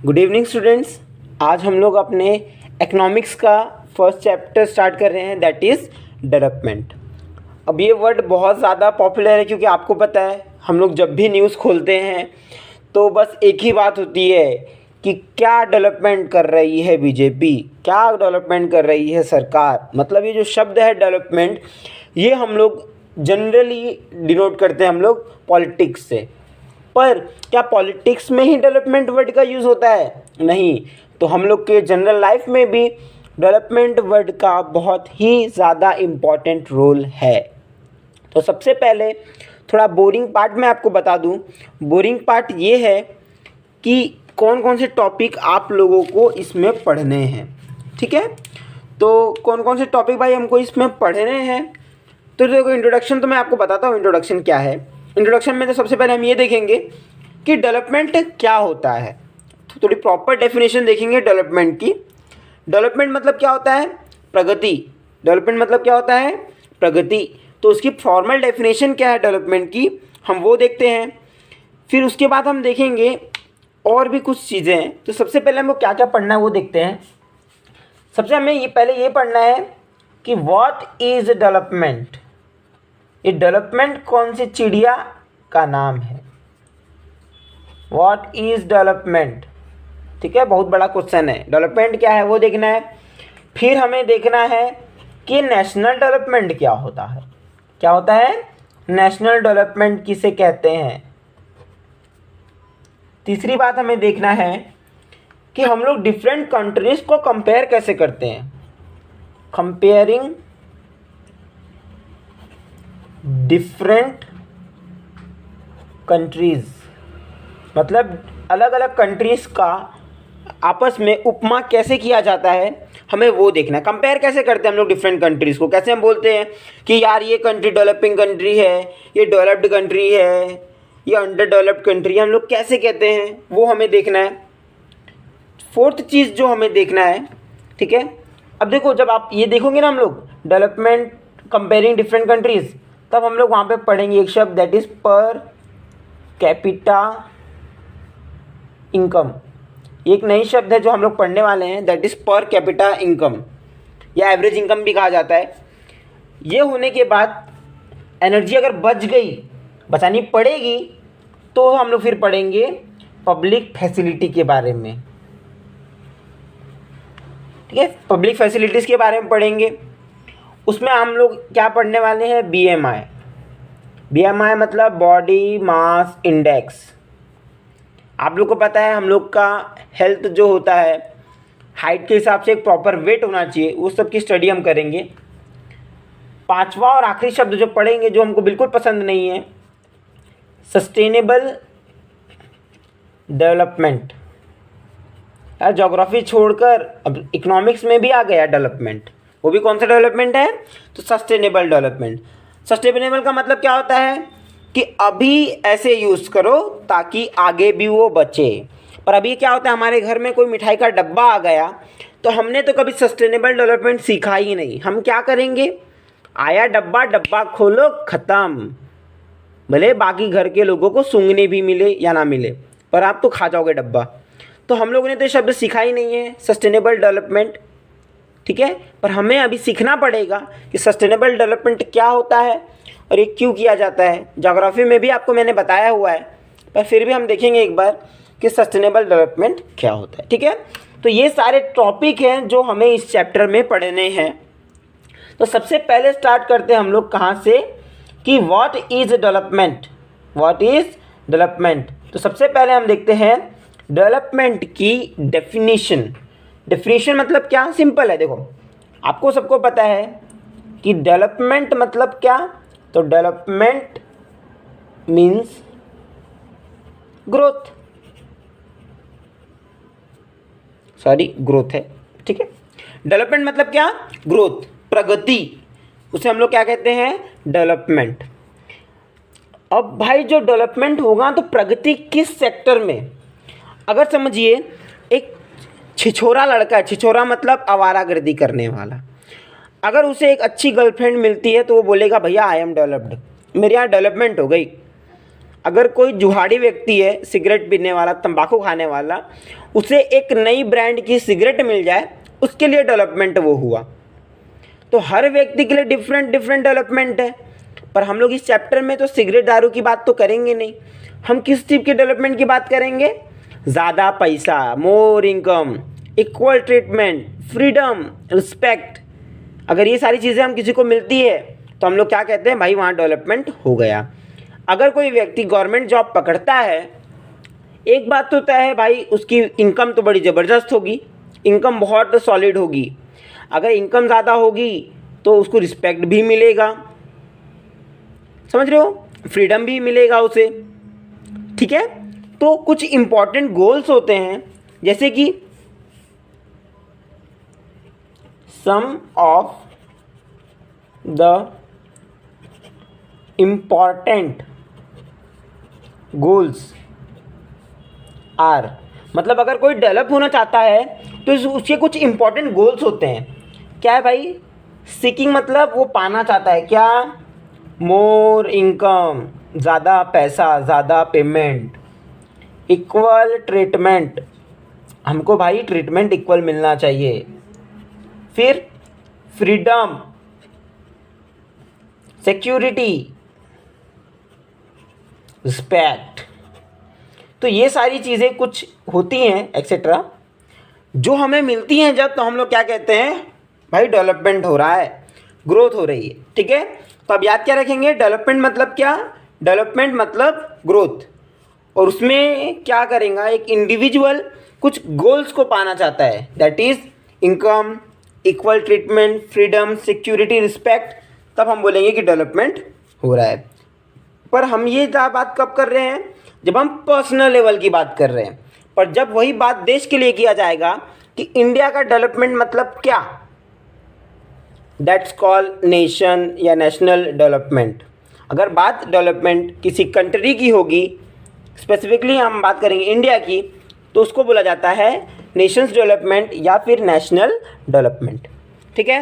Good evening students. आज हम लोग अपने इकोनॉमिक्स का फर्स्ट चैप्टर स्टार्ट कर रहे हैं, दैट इज़ डेवलपमेंट। अब ये वर्ड बहुत ज़्यादा पॉपुलर है क्योंकि आपको पता है हम लोग जब भी न्यूज़ खोलते हैं तो बस एक ही बात होती है कि क्या डेवलपमेंट कर रही है बीजेपी, क्या डेवलपमेंट कर रही है सरकार। मतलब ये जो शब्द है डेवलपमेंट, ये हम लोग जनरली डिनोट करते हैं हम लोग पॉलिटिक्स से। पर क्या पॉलिटिक्स में ही डेवलपमेंट वर्ड का यूज़ होता है? नहीं। तो हम लोग के जनरल लाइफ में भी डेवलपमेंट वर्ड का बहुत ही ज़्यादा इम्पॉर्टेंट रोल है। तो सबसे पहले थोड़ा बोरिंग पार्ट मैं आपको बता दूं। बोरिंग पार्ट ये है कि कौन कौन से टॉपिक आप लोगों को इसमें पढ़ने हैं, ठीक है। तो कौन कौन से टॉपिक भाई हमको इसमें पढ़ने हैं, तो देखो इंट्रोडक्शन तो मैं आपको बताता हूँ इंट्रोडक्शन क्या है। इंट्रोडक्शन में तो सबसे पहले हम ये देखेंगे कि डेवलपमेंट क्या होता है, तो थोड़ी प्रॉपर डेफिनेशन देखेंगे डेवलपमेंट की। डेवलपमेंट मतलब क्या होता है? प्रगति। डेवलपमेंट मतलब क्या होता है? प्रगति। तो उसकी फॉर्मल डेफिनेशन क्या है डेवलपमेंट की, हम वो देखते हैं। फिर उसके बाद हम देखेंगे और भी कुछ चीज़ें हैं। तो सबसे पहले हमको क्या क्या पढ़ना है वो देखते हैं। सबसे हमें ये पहले ये पढ़ना है कि व्हाट इज़ डेवलपमेंट। ये डेवलपमेंट कौन सी चिड़िया का नाम है? व्हाट इज़ डेवलपमेंट, ठीक है, बहुत बड़ा क्वेश्चन है। डेवलपमेंट क्या है वो देखना है। फिर हमें देखना है कि नेशनल डेवलपमेंट क्या होता है। क्या होता है? नेशनल डेवलपमेंट किसे कहते हैं। तीसरी बात हमें देखना है कि हम लोग डिफरेंट कंट्रीज को कंपेयर कैसे करते हैं। कंपेयरिंग डिफरेंट कंट्रीज़, मतलब अलग अलग कंट्रीज़ का आपस में उपमा कैसे किया जाता है, हमें वो देखना है। कंपेयर कैसे करते हैं हम लोग डिफरेंट कंट्रीज़ को, कैसे हम बोलते हैं कि यार ये कंट्री डेवलपिंग कंट्री है, ये डेवलप्ड कंट्री है, ये अंडर डेवलप्ड कंट्री है, हम लोग कैसे कहते हैं वो हमें देखना है। फोर्थ चीज़ जो हमें देखना है, ठीक है। अब देखो जब आप ये देखोगे ना हम लोग डेवलपमेंट कंपेयरिंग डिफरेंट कंट्रीज़, तब हम लोग वहाँ पे पढ़ेंगे एक शब्द that is per capita income. एक नई शब्द है जो हम लोग पढ़ने वाले हैं, that is per capita income या एवरेज इनकम भी कहा जाता है। ये होने के बाद एनर्जी अगर बच गई, बचानी पड़ेगी, तो हम लोग फिर पढ़ेंगे पब्लिक फैसिलिटी के बारे में, ठीक है। पब्लिक फैसिलिटीज़ के बारे में पढ़ेंगे। उसमें हम लोग क्या पढ़ने वाले हैं? बीएमआई। बीएमआई मतलब बॉडी मास इंडेक्स। आप लोग को पता है हम लोग का हेल्थ जो होता है, हाइट के हिसाब से एक प्रॉपर वेट होना चाहिए, उस सब की स्टडी हम करेंगे। पांचवा और आखिरी शब्द जो पढ़ेंगे, जो हमको बिल्कुल पसंद नहीं है, सस्टेनेबल डेवलपमेंट। यार ज्योग्राफी छोड़कर अब इकोनॉमिक्स में भी आ गया डेवलपमेंट। वो भी कौन सा डेवलपमेंट है? तो सस्टेनेबल डेवलपमेंट। सस्टेनेबल का मतलब क्या होता है कि अभी ऐसे यूज़ करो ताकि आगे भी वो बचे। पर अभी क्या होता है, हमारे घर में कोई मिठाई का डब्बा आ गया तो हमने तो कभी सस्टेनेबल डेवलपमेंट सीखा ही नहीं। हम क्या करेंगे? आया डब्बा, डब्बा खोलो, ख़त्म। भले बाकी घर के लोगों को सूंघने भी मिले या ना मिले, पर आप तो खा जाओगे डब्बा। तो हम लोगों ने तो ये शब्द सीखा ही नहीं है सस्टेनेबल डेवलपमेंट, ठीक है। पर हमें अभी सीखना पड़ेगा कि सस्टेनेबल डेवलपमेंट क्या होता है और ये क्यों किया जाता है। ज्योग्राफी में भी आपको मैंने बताया हुआ है, पर फिर भी हम देखेंगे एक बार कि सस्टेनेबल डेवलपमेंट क्या होता है, ठीक है। तो ये सारे टॉपिक हैं जो हमें इस चैप्टर में पढ़ने हैं। तो सबसे पहले स्टार्ट करते हैं हम लोग कहाँ से, कि what is development. What is development. तो सबसे पहले हम देखते हैं डेवलपमेंट की डेफिनेशन। डेफिनेशन मतलब क्या? सिंपल है। देखो आपको सबको पता है कि डेवलपमेंट मतलब क्या। तो development means growth, sorry growth है, ठीक है। डेवलपमेंट मतलब क्या? ग्रोथ, प्रगति, उसे हम लोग क्या कहते हैं? डेवलपमेंट। अब भाई जो डेवलपमेंट होगा तो प्रगति किस सेक्टर में? अगर समझिए एक छिछोरा लड़का है, छिछोरा मतलब आवारागर्दी करने वाला, अगर उसे एक अच्छी गर्लफ्रेंड मिलती है तो वो बोलेगा भैया आई एम डेवलप्ड, मेरे यहाँ डेवलपमेंट हो गई। अगर कोई जुहाड़ी व्यक्ति है, सिगरेट पीने वाला, तंबाकू खाने वाला, उसे एक नई ब्रांड की सिगरेट मिल जाए, उसके लिए डेवलपमेंट वो हुआ। तो हर व्यक्ति के लिए डिफरेंट डिफरेंट डेवलपमेंट है। पर हम लोग इस चैप्टर में तो सिगरेट दारू की बात तो करेंगे नहीं। हम किस टाइप के डेवलपमेंट की बात करेंगे? ज़्यादा पैसा, more income, equal treatment, freedom, respect. अगर ये सारी चीज़ें हम किसी को मिलती है तो हम लोग क्या कहते हैं? भाई वहाँ डेवलपमेंट हो गया। अगर कोई व्यक्ति गवर्नमेंट जॉब पकड़ता है, एक बात तो तय है भाई, उसकी इनकम तो बड़ी ज़बरदस्त होगी, इनकम बहुत सॉलिड होगी। अगर इनकम ज़्यादा होगी तो उसको रिस्पेक्ट भी मिलेगा, समझ रहे हो, फ्रीडम भी मिलेगा उसे, ठीक है। तो कुछ इम्पॉर्टेंट गोल्स होते हैं, जैसे कि some of the important goals are, मतलब अगर कोई डेवलप होना चाहता है तो उसके कुछ इम्पॉर्टेंट गोल्स होते हैं। क्या है भाई? सीकिंग मतलब वो पाना चाहता है क्या? मोर इनकम, ज़्यादा पैसा, ज़्यादा पेमेंट। इक्वल ट्रीटमेंट, हमको भाई ट्रीटमेंट इक्वल मिलना चाहिए। फिर फ्रीडम, सिक्योरिटी, रिस्पेक्ट। तो ये सारी चीज़ें कुछ होती हैं एक्सेट्रा जो हमें मिलती हैं जब, तो हम लोग क्या कहते हैं? भाई डेवलपमेंट हो रहा है, ग्रोथ हो रही है, ठीक है। तो अब याद क्या रखेंगे? डेवलपमेंट मतलब क्या? डेवलपमेंट मतलब ग्रोथ। और उसमें क्या करेगा? एक इंडिविजुअल कुछ गोल्स को पाना चाहता है, that is income, equal treatment, freedom, security, respect, तब हम बोलेंगे कि डेवलपमेंट हो रहा है। पर हम ये बात कब कर रहे हैं? जब हम पर्सनल लेवल की बात कर रहे हैं। पर जब वही बात देश के लिए किया जाएगा कि इंडिया का डेवलपमेंट मतलब क्या, दैट्स कॉल्ड नेशन या नेशनल डेवलपमेंट। अगर बात डेवलपमेंट किसी कंट्री की होगी, स्पेसिफिकली हम बात करेंगे इंडिया की, तो उसको बोला जाता है नेशंस डेवलपमेंट या फिर नेशनल डेवलपमेंट, ठीक है।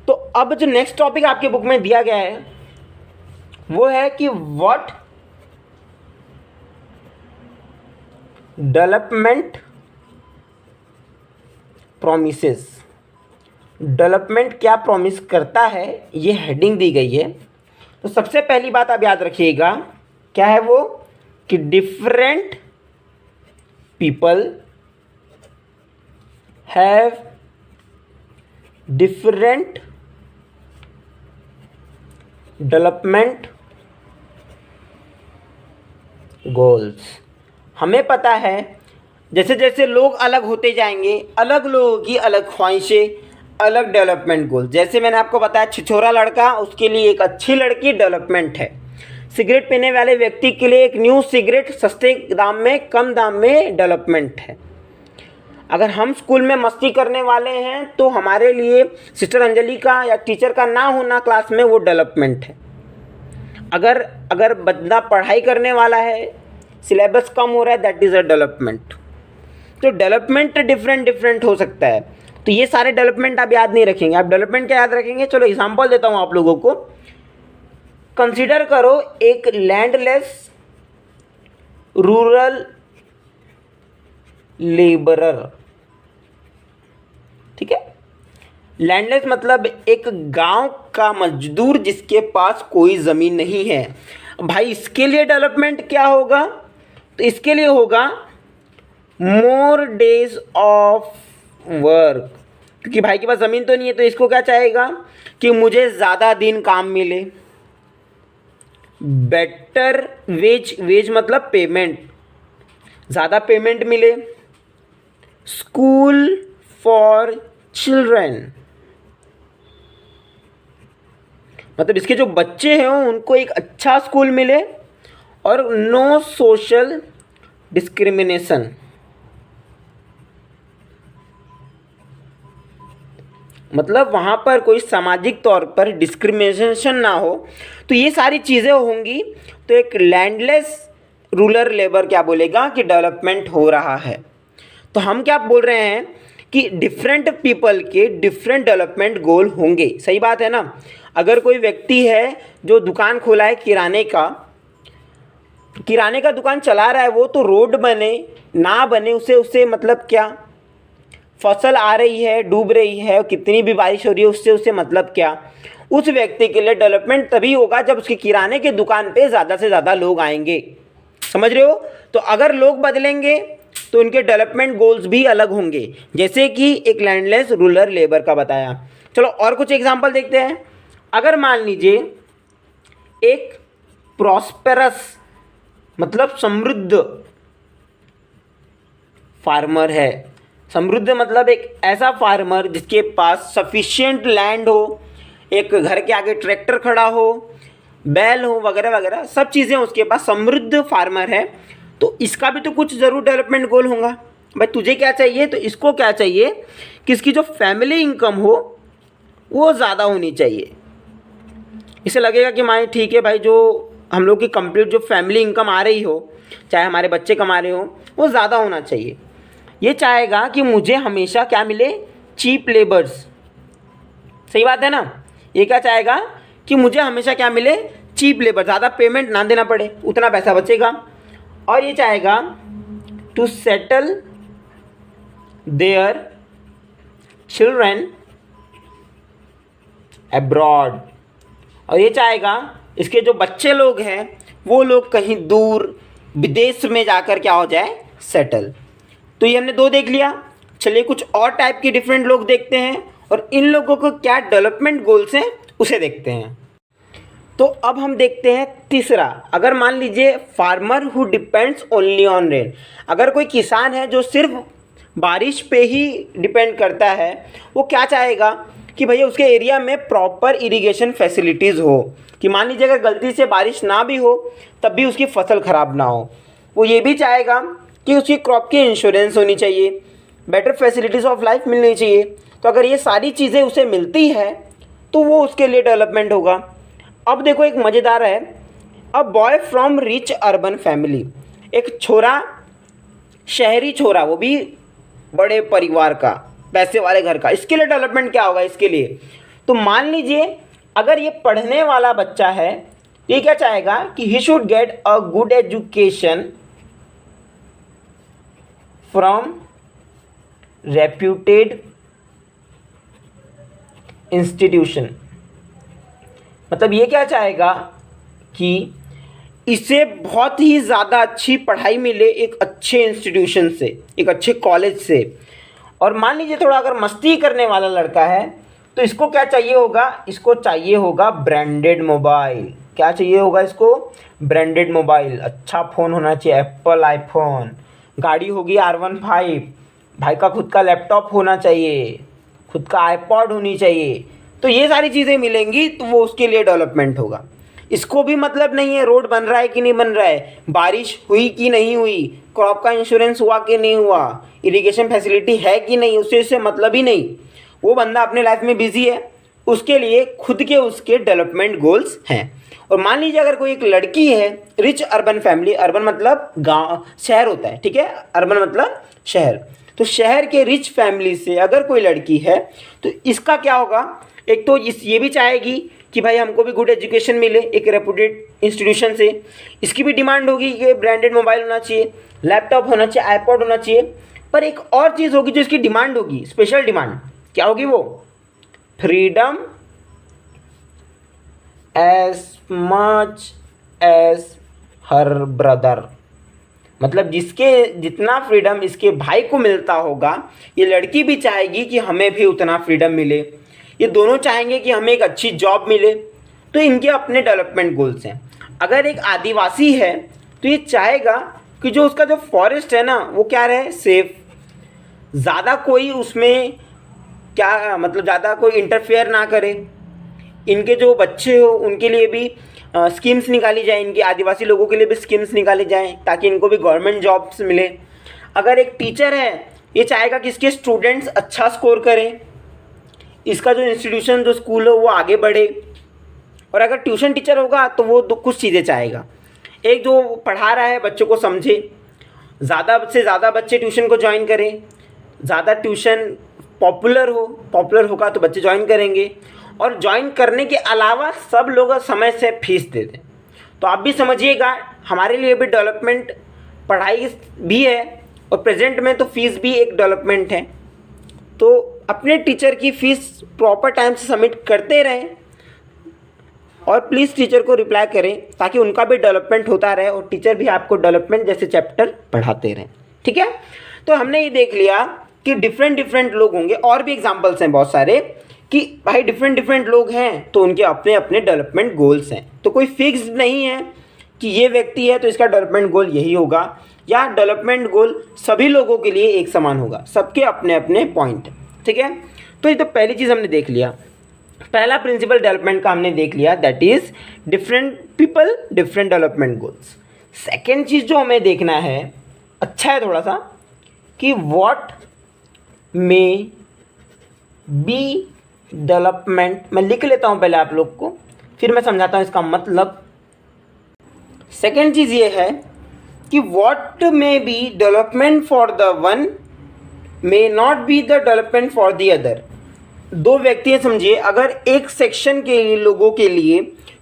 तो अब जो नेक्स्ट टॉपिक आपके बुक में दिया गया है वो है कि व्हाट डेवलपमेंट प्रोमिसेस, डेवलपमेंट क्या प्रॉमिस करता है, ये हेडिंग दी गई है। तो सबसे पहली बात आप याद रखिएगा, क्या है वो? कि different people have different development goals. हमें पता है जैसे जैसे लोग अलग होते जाएंगे, अलग लोगों की अलग ख्वाहिशें, अलग डेवलपमेंट गोल। जैसे मैंने आपको बताया, छिछोरा लड़का, उसके लिए एक अच्छी लड़की डेवलपमेंट है। सिगरेट पीने वाले व्यक्ति के लिए एक न्यू सिगरेट सस्ते दाम में, कम दाम में डेवलपमेंट है। अगर हम स्कूल में मस्ती करने वाले हैं तो हमारे लिए सिस्टर अंजलि का या टीचर का ना होना क्लास में वो डेवलपमेंट है। अगर बंदा पढ़ाई करने वाला है, सिलेबस कम हो रहा है, दैट इज़ अ डेवलपमेंट। तो डेवलपमेंट डिफरेंट डिफरेंट हो सकता है। तो ये सारे डेवलपमेंट आप याद नहीं रखेंगे। आप डेवलपमेंट क्या याद रखेंगे? चलो एग्जांपल देता हूँ आप लोगों को। कंसीडर करो एक लैंडलेस रूरल लेबरर, ठीक है। लैंडलेस मतलब एक गांव का मजदूर जिसके पास कोई ज़मीन नहीं है। भाई इसके लिए डेवलपमेंट क्या होगा? तो इसके लिए होगा मोर डेज ऑफ वर्क, क्योंकि भाई के पास ज़मीन तो नहीं है, तो इसको क्या चाहेगा कि मुझे ज़्यादा दिन काम मिले। बेटर वेज, वेज मतलब पेमेंट, ज़्यादा पेमेंट मिले। स्कूल फॉर चिल्ड्रन, मतलब इसके जो बच्चे हैं उनको एक अच्छा स्कूल मिले। और नो सोशल डिस्क्रिमिनेशन, मतलब वहाँ पर कोई सामाजिक तौर पर डिस्क्रिमिनेशन ना हो। तो ये सारी चीज़ें होंगी तो एक लैंडलेस रूरल लेबर क्या बोलेगा कि डेवलपमेंट हो रहा है। तो हम क्या बोल रहे हैं कि डिफरेंट पीपल के डिफरेंट डेवलपमेंट गोल होंगे। सही बात है ना। अगर कोई व्यक्ति है जो दुकान खोला है किराने का, किराने का दुकान चला रहा है वो, तो रोड बने ना बने उससे मतलब क्या, फसल आ रही है डूब रही है, कितनी भी बारिश हो रही है उससे मतलब क्या। उस व्यक्ति के लिए डेवलपमेंट तभी होगा जब उसके किराने के दुकान पे ज़्यादा से ज़्यादा लोग आएंगे। समझ रहे हो? तो अगर लोग बदलेंगे तो इनके डेवलपमेंट गोल्स भी अलग होंगे, जैसे कि एक लैंडलेस रूरल लेबर का बताया। चलो और कुछ एग्जांपल देखते हैं। अगर मान लीजिए एक प्रॉस्पेरस मतलब समृद्ध फार्मर है, समृद्ध मतलब एक ऐसा फार्मर जिसके पास सफिशिएंट लैंड हो, एक घर के आगे ट्रैक्टर खड़ा हो, बैल हो, वगैरह वगैरह सब चीज़ें उसके पास, समृद्ध फार्मर है। तो इसका भी तो कुछ ज़रूर डेवलपमेंट गोल होगा। भाई तुझे क्या चाहिए, तो इसको क्या चाहिए कि इसकी जो फैमिली इनकम हो वो ज़्यादा होनी चाहिए। इसे लगेगा कि माँ ठीक है भाई, जो हम लोग की कंप्लीट जो फैमिली इनकम आ रही हो, चाहे हमारे बच्चे कमा रहे हो, वो ज़्यादा होना चाहिए। ये चाहेगा कि मुझे हमेशा क्या मिले, चीप लेबर्स। सही बात है ना? ये क्या चाहेगा कि मुझे हमेशा क्या मिले, चीप लेबर, ज़्यादा पेमेंट ना देना पड़े, उतना पैसा बचेगा। और ये चाहेगा to settle their children abroad. और ये चाहेगा इसके जो बच्चे लोग हैं वो लोग कहीं दूर विदेश में जाकर क्या हो जाए, सेटल। तो ये हमने दो देख लिया। चलिए कुछ और टाइप के डिफरेंट लोग देखते हैं और इन लोगों को क्या डेवलपमेंट गोल्स हैं उसे देखते हैं। तो अब हम देखते हैं तीसरा। अगर मान लीजिए farmer who depends only on rain, अगर कोई किसान है जो सिर्फ बारिश पे ही डिपेंड करता है, वो क्या चाहेगा कि भैया उसके एरिया में प्रॉपर इरिगेशन फैसिलिटीज़ हो, कि मान लीजिए अगर गलती से बारिश ना भी हो तब भी उसकी फसल ख़राब ना हो। वो ये भी चाहेगा कि उसकी क्रॉप की इंश्योरेंस होनी चाहिए, बेटर फैसिलिटीज़ ऑफ लाइफ मिलनी चाहिए। तो अगर ये सारी चीज़ें उसे मिलती है तो वो उसके लिए डेवलपमेंट होगा। अब देखो एक मज़ेदार है, a boy from rich urban family, एक छोरा, शहरी छोरा, वो भी बड़े परिवार का, पैसे वाले घर का, इसके लिए डेवलपमेंट क्या होगा इसके लिए। तो मान लीजिए अगर ये पढ़ने वाला बच्चा है, ये क्या चाहेगा कि he should get a good education from reputed institution. मतलब ये क्या चाहेगा कि इसे बहुत ही ज़्यादा अच्छी पढ़ाई मिले एक अच्छे इंस्टीट्यूशन से, एक अच्छे कॉलेज से। और मान लीजिए थोड़ा अगर मस्ती करने वाला लड़का है तो इसको क्या चाहिए होगा, इसको चाहिए होगा ब्रांडेड मोबाइल। क्या चाहिए होगा इसको, ब्रांडेड मोबाइल, अच्छा फ़ोन होना चाहिए, एप्पल आईफोन, गाड़ी होगी R15, भाई का खुद का लैपटॉप होना चाहिए, खुद का आईपॉड होनी चाहिए। तो ये सारी चीज़ें मिलेंगी तो वो उसके लिए डेवलपमेंट होगा। इसको भी मतलब नहीं है रोड बन रहा है कि नहीं बन रहा है, बारिश हुई कि नहीं हुई, क्रॉप का इंश्योरेंस हुआ कि नहीं हुआ, इरिगेशन फैसिलिटी है कि नहीं, उससे मतलब ही नहीं। वो बंदा अपने लाइफ में बिजी है, उसके लिए खुद के उसके डेवलपमेंट गोल्स हैं। और मान लीजिए अगर कोई एक लड़की है, रिच अर्बन फैमिली, अर्बन मतलब गांव शहर होता है, ठीक है, अर्बन मतलब शहर, तो शहर के रिच फैमिली से अगर कोई लड़की है तो इसका क्या होगा, एक तो ये भी चाहेगी कि भाई हमको भी गुड एजुकेशन मिले एक रेपुटेड इंस्टीट्यूशन से। इसकी भी डिमांड होगी कि ब्रांडेड मोबाइल होना चाहिए, लैपटॉप होना चाहिए, आईपॉड होना चाहिए। पर एक और चीज़ होगी जो इसकी डिमांड होगी, स्पेशल डिमांड, क्या होगी वो, freedom as much as her brother. मतलब जिसके जितना फ्रीडम इसके भाई को मिलता होगा, ये लड़की भी चाहेगी कि हमें भी उतना फ्रीडम मिले, ये दोनों चाहेंगे कि हमें एक अच्छी जॉब मिले। तो इनके अपने डेवलपमेंट गोल्स हैं। अगर एक आदिवासी है तो ये चाहेगा कि जो उसका जो फॉरेस्ट है ना वो क्या रहे, सेफ, ज़्यादा कोई उसमें क्या मतलब ज़्यादा कोई इंटरफेयर ना करे। इनके जो बच्चे हो उनके लिए भी स्कीम्स निकाली जाए, इनके आदिवासी लोगों के लिए भी स्कीम्स निकाली जाएँ ताकि इनको भी गवर्नमेंट जॉब्स मिले। अगर एक टीचर है ये चाहेगा कि इसके स्टूडेंट्स अच्छा स्कोर करें, इसका जो इंस्टीट्यूशन जो स्कूल हो वो आगे बढ़े। और अगर ट्यूशन टीचर होगा तो वो कुछ चीज़ें चाहेगा, एक जो पढ़ा रहा है बच्चों को समझे, ज़्यादा से ज़्यादा बच्चे ट्यूशन को ज्वाइन करें, ज़्यादा ट्यूशन पॉपुलर होगा तो बच्चे ज्वाइन करेंगे, और ज्वाइन करने के अलावा सब लोग समय से फीस दे दें। तो आप भी समझिएगा, हमारे लिए भी डेवलपमेंट पढ़ाई भी है और प्रेजेंट में तो फीस भी एक डेवलपमेंट है। तो अपने टीचर की फ़ीस प्रॉपर टाइम से सबमिट करते रहें और प्लीज़ टीचर को रिप्लाई करें ताकि उनका भी डेवलपमेंट होता रहे और टीचर भी आपको डेवलपमेंट जैसे चैप्टर पढ़ाते रहें। ठीक है, तो हमने ये देख लिया कि डिफरेंट लोग होंगे, और भी एग्जांपल्स हैं बहुत सारे कि भाई डिफरेंट लोग हैं तो उनके अपने अपने डेवलपमेंट गोल्स हैं। तो कोई फिक्स नहीं है कि ये व्यक्ति है तो इसका डेवलपमेंट गोल यही होगा, या डेवलपमेंट गोल सभी लोगों के लिए एक समान होगा, सबके अपने अपने पॉइंट। ठीक है, तो ये तो पहली चीज़ हमने देख लिया, पहला प्रिंसिपल डेवलपमेंट का हमने देख लिया, that is different people different development goals. Second चीज़ जो हमें देखना है, अच्छा है थोड़ा सा, कि व्हाट मे बी डेवलपमेंट। मैं लिख लेता हूँ पहले आप लोग को, फिर मैं समझाता हूँ इसका मतलब। सेकेंड चीज़ ये है कि what may be development for the one may not be the development for the other. दो व्यक्ति हैं, समझिए, अगर एक सेक्शन के लोगों के लिए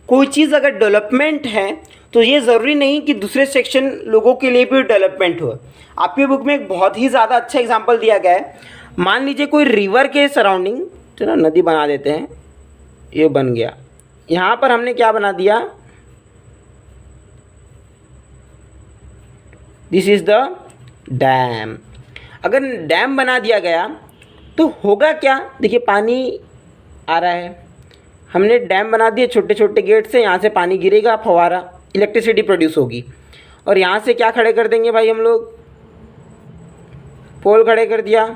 कोई चीज़ अगर डेवलपमेंट है तो ये ज़रूरी नहीं कि दूसरे सेक्शन लोगों के लिए भी डेवलपमेंट हो। आपकी बुक में एक बहुत ही ज़्यादा अच्छा एग्जांपल दिया गया है। मान लीजिए कोई रिवर के सराउंडिंग, चलो नदी बना देते हैं, ये बन गया, यहाँ पर हमने क्या बना दिया, दिस इज़ द डैम। अगर डैम बना दिया गया तो होगा क्या, देखिए पानी आ रहा है, हमने डैम बना दिए छोटे छोटे गेट से, यहाँ से पानी गिरेगा, फव्वारा, इलेक्ट्रिसिटी प्रोड्यूस होगी। और यहाँ से क्या खड़े कर देंगे भाई हम लोग, पोल खड़े कर दिया,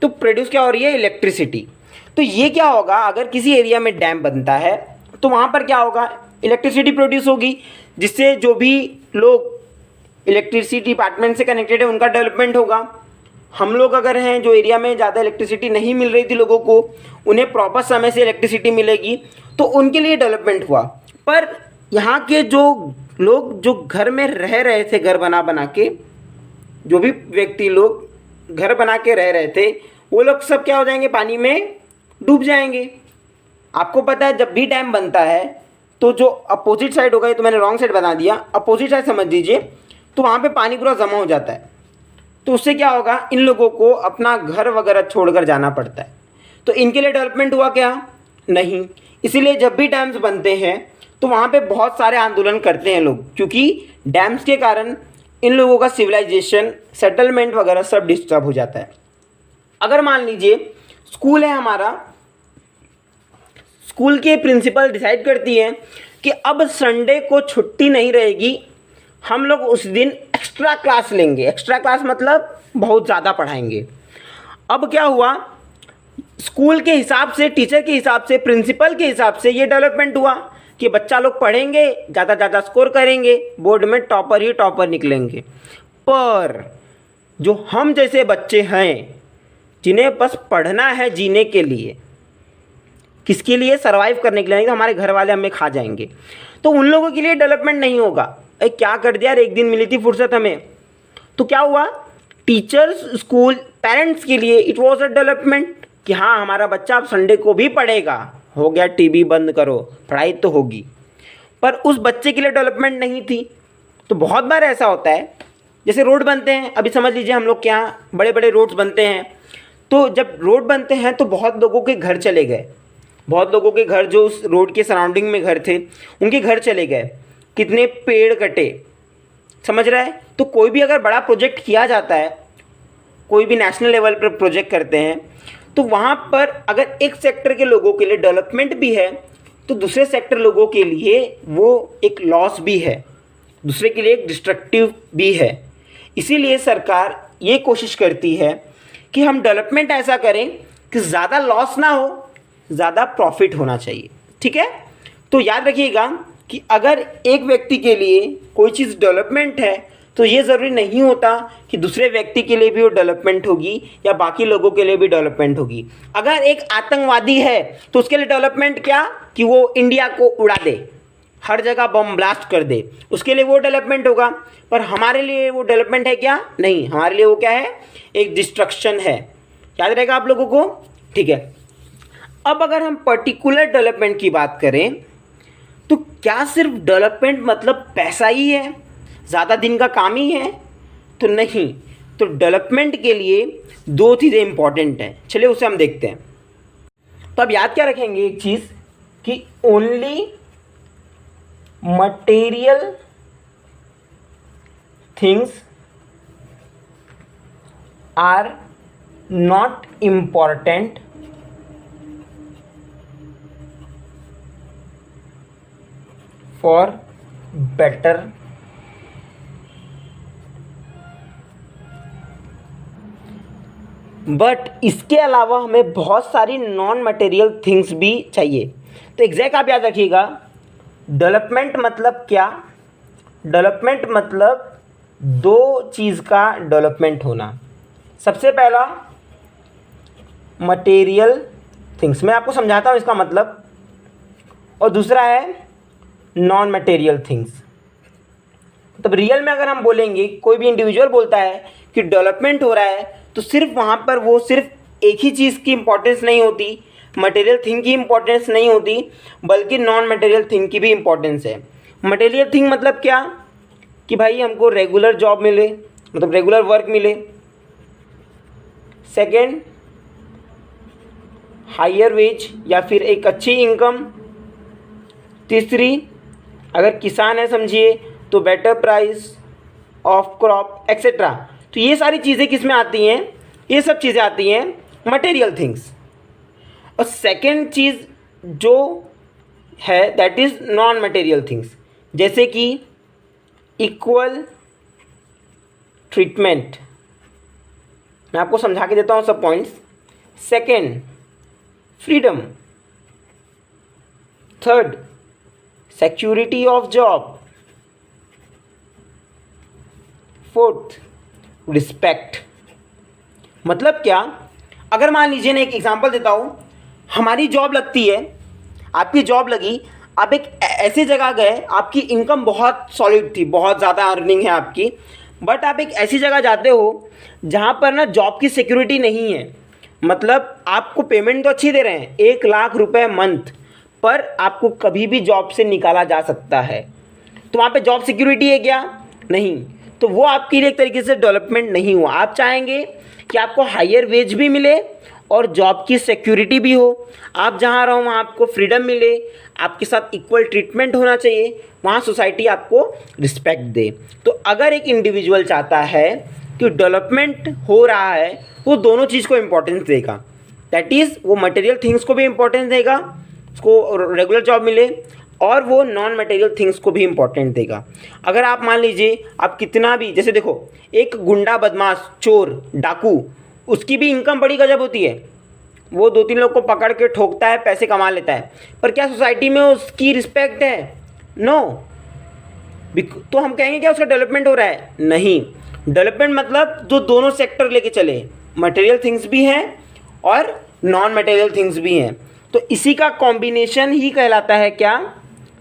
तो प्रोड्यूस क्या हो रही है, इलेक्ट्रिसिटी। तो ये क्या होगा, अगर किसी एरिया में डैम बनता है तो वहाँ पर क्या होगा, इलेक्ट्रिसिटी प्रोड्यूस होगी, जिससे जो भी लोग इलेक्ट्रिसिटी डिपार्टमेंट से कनेक्टेड है उनका डेवलपमेंट होगा। हम लोग अगर हैं जो एरिया में ज़्यादा इलेक्ट्रिसिटी नहीं मिल रही थी लोगों को, उन्हें प्रॉपर समय से इलेक्ट्रिसिटी मिलेगी तो उनके लिए डेवलपमेंट हुआ। पर यहाँ के जो लोग जो घर में रह रहे थे, घर बना के, जो भी व्यक्ति लोग घर बना के रह रहे थे, वो लोग सब क्या हो जाएंगे, पानी में डूब जाएंगे। आपको पता है जब भी डैम बनता है तो जो अपोजिट साइड होगा, ये तो मैंने रॉन्ग साइड बना दिया, अपोजिट साइड समझ लीजिए, तो वहाँ पे पानी पूरा जमा हो जाता है। तो उससे क्या होगा, इन लोगों को अपना घर वगैरह छोड़कर जाना पड़ता है। तो इनके लिए डेवलपमेंट हुआ क्या, नहीं। इसीलिए जब भी डैम्स बनते हैं तो वहाँ पे बहुत सारे आंदोलन करते हैं लोग, क्योंकि डैम्स के कारण इन लोगों का सिविलाइजेशन, सेटलमेंट वगैरह सब डिस्टर्ब हो जाता है। अगर मान लीजिए स्कूल है हमारा, स्कूल के प्रिंसिपल डिसाइड करती है कि अब संडे को छुट्टी नहीं रहेगी, हम लोग उस दिन एक्स्ट्रा क्लास लेंगे। एक्स्ट्रा क्लास मतलब बहुत ज़्यादा पढ़ाएंगे। अब क्या हुआ, स्कूल के हिसाब से, टीचर के हिसाब से, प्रिंसिपल के हिसाब से ये डेवलपमेंट हुआ कि बच्चा लोग पढ़ेंगे, ज़्यादा स्कोर करेंगे, बोर्ड में टॉपर ही टॉपर निकलेंगे। पर जो हम जैसे बच्चे हैं जिन्हें बस पढ़ना है जीने के लिए, किसके लिए, सर्वाइव करने के लिए, नहीं तो हमारे घर वाले हमें खा जाएंगे, तो उन लोगों के लिए डेवलपमेंट नहीं होगा। क्या कर दिया यार, एक दिन मिली थी फुर्सत हमें, तो क्या हुआ, टीचर्स, स्कूल, पेरेंट्स के लिए इट वॉज अ डेवलपमेंट कि हाँ हमारा बच्चा अब संडे को भी पढ़ेगा। हो गया, टीवी बंद करो, पढ़ाई तो होगी। पर उस बच्चे के लिए डेवलपमेंट नहीं थी। तो बहुत बार ऐसा होता है, जैसे रोड बनते हैं, अभी समझ लीजिए हम लोग के यहाँ बड़े बड़े रोड्स बनते हैं, तो जब रोड बनते हैं तो बहुत लोगों के घर चले गए, बहुत लोगों के घर जो उस रोड के सराउंडिंग में घर थे उनके घर चले गए, कितने पेड़ कटे, समझ रहा है। तो कोई भी अगर बड़ा प्रोजेक्ट किया जाता है, कोई भी नेशनल लेवल पर प्रोजेक्ट करते हैं, तो वहाँ पर अगर एक सेक्टर के लोगों के लिए डेवलपमेंट भी है तो दूसरे सेक्टर लोगों के लिए वो एक लॉस भी है, दूसरे के लिए एक डिस्ट्रक्टिव भी है। इसीलिए सरकार ये कोशिश करती है कि हम डेवलपमेंट ऐसा करें कि ज़्यादा लॉस ना हो, ज़्यादा प्रॉफिट होना चाहिए। ठीक है, तो याद रखिएगा कि अगर एक व्यक्ति के लिए कोई चीज़ डेवलपमेंट है तो ये ज़रूरी नहीं होता कि दूसरे व्यक्ति के लिए भी वो डेवलपमेंट होगी या बाकी लोगों के लिए भी डेवलपमेंट होगी। अगर एक आतंकवादी है तो उसके लिए डेवलपमेंट क्या, कि वो इंडिया को उड़ा दे, हर जगह बम ब्लास्ट कर दे, उसके लिए वो डेवलपमेंट होगा। पर हमारे लिए वो डेवलपमेंट है क्या, नहीं, हमारे लिए वो क्या है, एक डिस्ट्रक्शन है। याद रहेगा आप लोगों को, ठीक है। अब अगर हम पर्टिकुलर डेवलपमेंट की बात करें तो क्या सिर्फ डेवलपमेंट मतलब पैसा ही है, ज़्यादा दिन का काम ही है? तो नहीं। तो डेवलपमेंट के लिए दो चीज़ें इंपॉर्टेंट हैं, चलिए उसे हम देखते हैं। तो अब याद क्या रखेंगे एक चीज़ कि only material things are not important for better but इसके अलावा हमें बहुत सारी नॉन मटेरियल थिंग्स भी चाहिए। तो एग्जैक्ट आप याद रखिएगा, डेवलपमेंट मतलब क्या? डेवलपमेंट मतलब दो चीज़ का डेवलपमेंट होना। सबसे पहला मटेरियल थिंग्स, मैं आपको समझाता हूँ इसका मतलब, और दूसरा है नॉन मटेरियल थिंग्स। तब रियल में अगर हम बोलेंगे, कोई भी इंडिविजुअल बोलता है कि डेवलपमेंट हो रहा है, तो सिर्फ वहाँ पर वो सिर्फ एक ही चीज़ की इंपॉर्टेंस नहीं होती, मटेरियल थिंग की इंपॉर्टेंस नहीं होती, बल्कि नॉन मटेरियल थिंग की भी इंपॉर्टेंस है। मटेरियल थिंग मतलब क्या? कि भाई हमको रेगुलर जॉब मिले, मतलब रेगुलर वर्क मिले। सेकेंड, हायर वेज या फिर एक अच्छी इनकम। तीसरी, अगर किसान है समझिए तो better price of crop etcetera. तो ये सारी चीज़ें किस में आती हैं? ये सब चीज़ें आती हैं मटेरियल थिंग्स। और सेकेंड चीज़ जो है that is non material things, जैसे कि इक्वल ट्रीटमेंट। मैं आपको समझा के देता हूँ सब points. Second, freedom. Third, security of job. Fourth, respect. मतलब क्या? अगर मान लीजिए ना, एक एग्जांपल देता हूँ, हमारी जॉब लगती है, आपकी जॉब लगी, आप एक ऐसी जगह गए, आपकी इनकम बहुत सॉलिड थी, बहुत ज़्यादा अर्निंग है आपकी, बट आप एक ऐसी जगह जाते हो जहाँ पर ना जॉब की सिक्योरिटी नहीं है। मतलब आपको पेमेंट तो अच्छी दे रहे हैं, 1 लाख रुपए मंथ, पर आपको कभी भी जॉब से निकाला जा सकता है। तो वहाँ पे जॉब सिक्योरिटी है क्या? नहीं। तो वो आपके लिए एक तरीके से डेवलपमेंट नहीं हुआ। आप चाहेंगे कि आपको हायर वेज भी मिले और जॉब की सिक्योरिटी भी हो, आप जहाँ रहो वहाँ आपको फ्रीडम मिले, आपके साथ इक्वल ट्रीटमेंट होना चाहिए, वहाँ सोसाइटी आपको रिस्पेक्ट दे। तो अगर एक इंडिविजुअल चाहता है कि डेवलपमेंट हो रहा है, वो दोनों चीज़ को इम्पोर्टेंस देगा। दैट इज़ वो मटेरियल थिंग्स को भी इम्पोर्टेंस देगा, उसको रेगुलर जॉब मिले, और वो नॉन मटेरियल थिंग्स को भी इम्पोर्टेंट देगा। अगर आप मान लीजिए आप कितना भी, जैसे देखो एक गुंडा, बदमाश, चोर, डाकू, उसकी भी इनकम बड़ी गजब होती है, वो 2-3 लोग को पकड़ के ठोकता है, पैसे कमा लेता है, पर क्या सोसाइटी में उसकी रिस्पेक्ट है? नो। तो हम कहेंगे क्या उसका डेवलपमेंट हो रहा है? नहीं। डेवलपमेंट मतलब जो दोनों सेक्टर लेके चले, मटेरियल थिंग्स भी हैं और नॉन मटेरियल थिंग्स भी हैं। तो इसी का कॉम्बिनेशन ही कहलाता है क्या?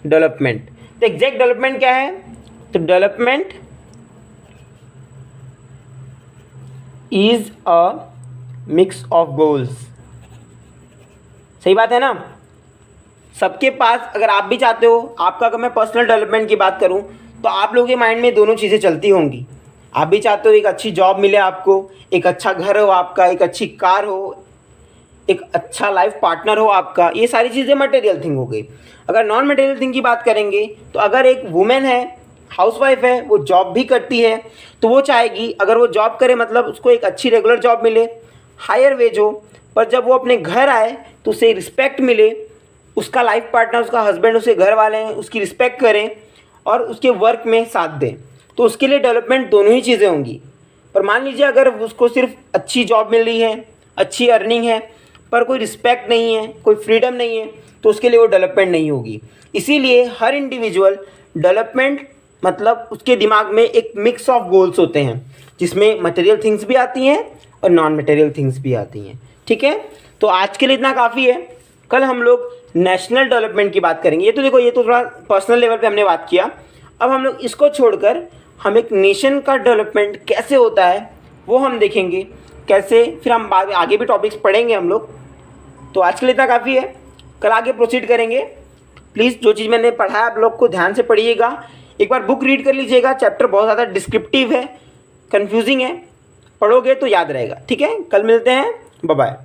डेवलपमेंट। तो एग्जैक्ट डेवलपमेंट क्या है? तो development is a mix of goals. सही बात है ना? सबके पास, अगर आप भी चाहते हो, आपका अगर मैं पर्सनल डेवलपमेंट की बात करूं, तो आप लोगों के माइंड में दोनों चीज़ें चलती होंगी। आप भी चाहते हो एक अच्छी जॉब मिले आपको, एक अच्छा घर हो आपका, एक अच्छी कार हो, एक अच्छा लाइफ पार्टनर हो आपका। ये सारी चीज़ें मटेरियल थिंग हो गई। अगर नॉन मटेरियल थिंग की बात करेंगे, तो अगर एक वुमेन है, हाउसवाइफ है, वो जॉब भी करती है, तो वो चाहेगी अगर वो जॉब करे मतलब उसको एक अच्छी रेगुलर जॉब मिले, हायर वेज हो, पर जब वो अपने घर आए तो उसे रिस्पेक्ट मिले, उसका लाइफ पार्टनर, उसका हस्बैंड, उसके घर वाले हैं, उसकी रिस्पेक्ट करें और उसके वर्क में साथ दें। तो उसके लिए डेवलपमेंट दोनों ही चीज़ें होंगी। पर मान लीजिए अगर उसको सिर्फ अच्छी जॉब मिल रही है, अच्छी अर्निंग है, पर कोई रिस्पेक्ट नहीं है, कोई फ्रीडम नहीं है, तो उसके लिए वो डेवलपमेंट नहीं होगी। इसीलिए हर इंडिविजुअल डेवलपमेंट मतलब उसके दिमाग में एक मिक्स ऑफ गोल्स होते हैं, जिसमें मटेरियल थिंग्स भी आती हैं और नॉन मटेरियल थिंग्स भी आती हैं। ठीक है, तो आज के लिए इतना काफ़ी है। कल हम लोग नेशनल डेवलपमेंट की बात करेंगे। ये तो देखो, ये तो थोड़ा पर्सनल लेवल पे हमने बात किया। अब हम लोग इसको छोड़कर हम एक नेशन का डेवलपमेंट कैसे होता है वो हम देखेंगे। कैसे, फिर हम बाद आगे भी टॉपिक्स पढ़ेंगे हम लोग। तो आज के लिए इतना काफ़ी है, कल आगे प्रोसीड करेंगे। प्लीज़ जो चीज़ मैंने पढ़ाया आप लोग को ध्यान से पढ़िएगा, एक बार बुक रीड कर लीजिएगा। चैप्टर बहुत ज़्यादा डिस्क्रिप्टिव है, कन्फ्यूजिंग है, पढ़ोगे तो याद रहेगा। ठीक है, कल मिलते हैं, बाय बाय।